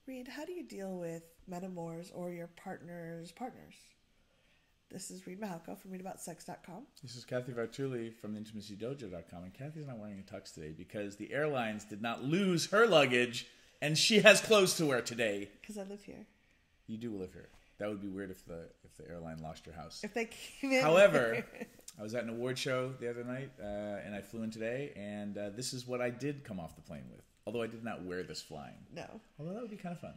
Reid, how do you deal with metamours or your partner's partners? This is Reid Mahalko from readaboutsex.com. This is Cathy Vartuli from intimacydojo.com, and Cathy's not wearing a tux today because the airlines did not lose her luggage, and she has clothes to wear today. Because I live here. You do live here. That would be weird if the airline lost your house. If they came in. However, I was at an award show the other night, and I flew in today, and this is what I did come off the plane with. Although I did not wear this flying. No. Although that would be kind of fun.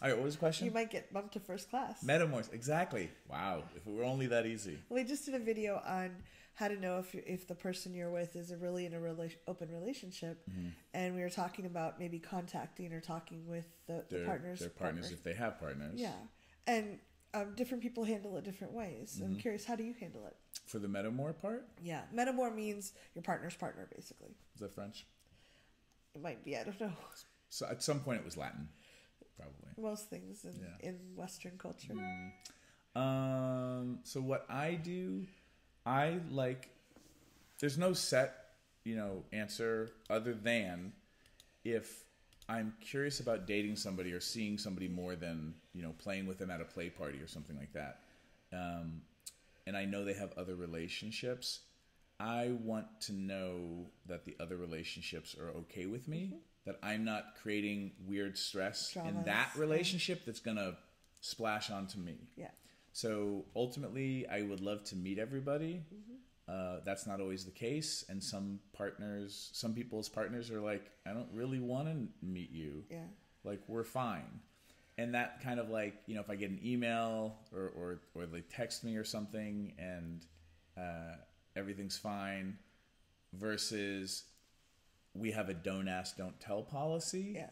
All right, what was the question? You might get bumped to first class. Metamours, exactly. Wow, if it were only that easy. We just did a video on how to know if the person you're with is really in a open relationship, and we were talking about maybe contacting or talking with the partners. Their partners, if they have partners. Yeah, and different people handle it different ways. I'm curious, how do you handle it? For the metamour part? Yeah, metamour means your partner's partner, basically. Is that French? It might be, I don't know. So at some point it was Latin, probably. Most things in Western culture. So what I do, there's no set, answer other than if I'm curious about dating somebody or seeing somebody more than, playing with them at a play party or something like that. And I know they have other relationships. I want to know that the other relationships are okay with me, that I'm not creating weird stress in that relationship that's going to splash onto me. Yeah. So ultimately, I would love to meet everybody. That's not always the case. And some people's partners are like, I don't really want to meet you. Yeah. Like, we're fine. And that kind of like, if I get an email or they text me or something and everything's fine versus we have a don't ask, don't tell policy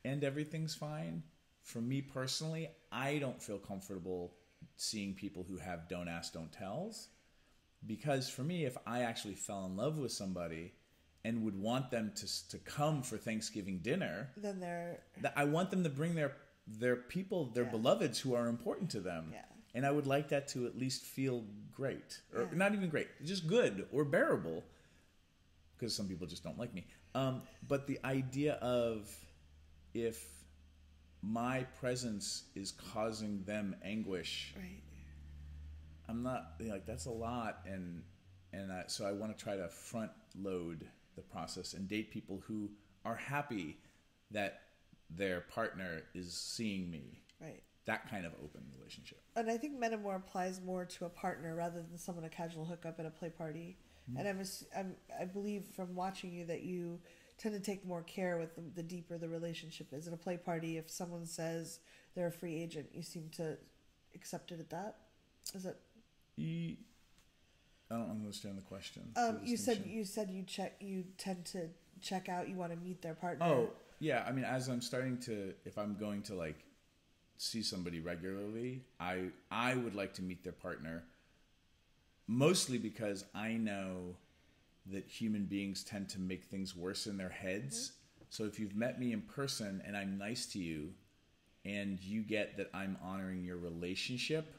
and everything's fine. For me personally, I don't feel comfortable seeing people who have don't ask, don't tells, because for me, if I actually fell in love with somebody and would want them to come for Thanksgiving dinner, then I want them to bring their people, their beloveds who are important to them. Yeah. And I would like that to at least feel great. Or not even great, just good or bearable. Because some people just don't like me. But the idea of if my presence is causing them anguish, right. I'm not, that's a lot. So I want to try to front load the process and date people who are happy that their partner is seeing me. Right. That kind of open relationship. And I think metamour applies more to a partner rather than someone a casual hookup at a play party. And I believe from watching you that you tend to take more care with the deeper the relationship is. At a play party, if someone says they're a free agent, you seem to accept it at that. Is it? I don't understand the question. You said you tend to check out. You want to meet their partner. Oh yeah, I mean, as I'm starting to, if I'm going to like see somebody regularly, I would like to meet their partner. Mostly because I know that human beings tend to make things worse in their heads. So if you've met me in person and I'm nice to you and you get that I'm honoring your relationship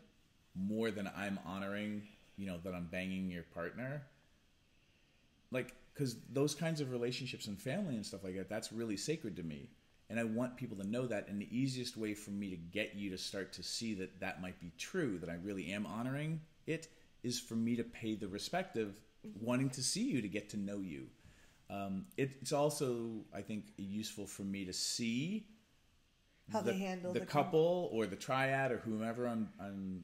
more than I'm honoring, that I'm banging your partner, like, because those kinds of relationships and family and stuff like that, that's really sacred to me. And I want people to know that. And the easiest way for me to get you to start to see that that might be true, that I really am honoring it, is for me to pay the respect of wanting to see you, to get to know you. It's also, I think, useful for me to see how they handle the couple or the triad or whomever I'm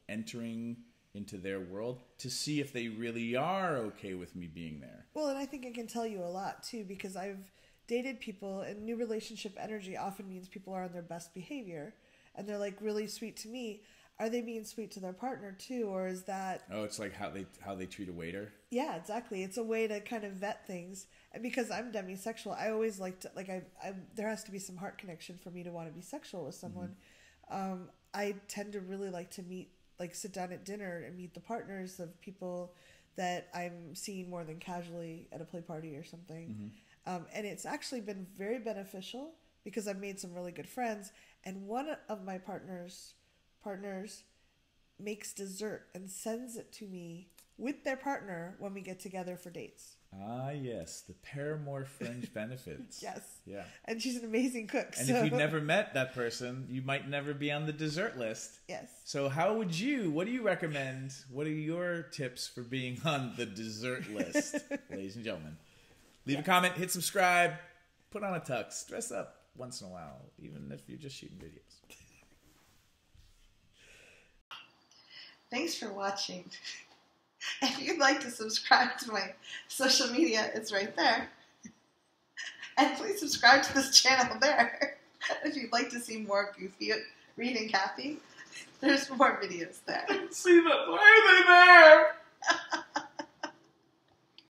entering into their world, to see if they really are okay with me being there. Well, and I think it can tell you a lot too, because I've dated people, and new relationship energy often means people are on their best behavior and they're like really sweet to me. Are they being sweet to their partner too, or is that? Oh, it's like how they treat a waiter. Yeah, exactly. It's a way to kind of vet things, and because I'm demisexual, I always like to there has to be some heart connection for me to want to be sexual with someone. I tend to really like to sit down at dinner and meet the partners of people that I'm seeing more than casually at a play party or something, and it's actually been very beneficial because I've made some really good friends, and one of my partners makes dessert and sends it to me with their partner when we get together for dates. Ah, yes. The Paramour fringe benefits. Yes. Yeah. And she's an amazing cook. And if you've never met that person, you might never be on the dessert list. Yes. So what do you recommend? What are your tips for being on the dessert list, ladies and gentlemen? Leave a comment, hit subscribe, put on a tux, dress up once in a while, even if you're just shooting videos. Thanks for watching. If you'd like to subscribe to my social media, it's right there. And please subscribe to this channel there. If you'd like to see more goofy Reid and Cathy, there's more videos there. See them. Why are they there?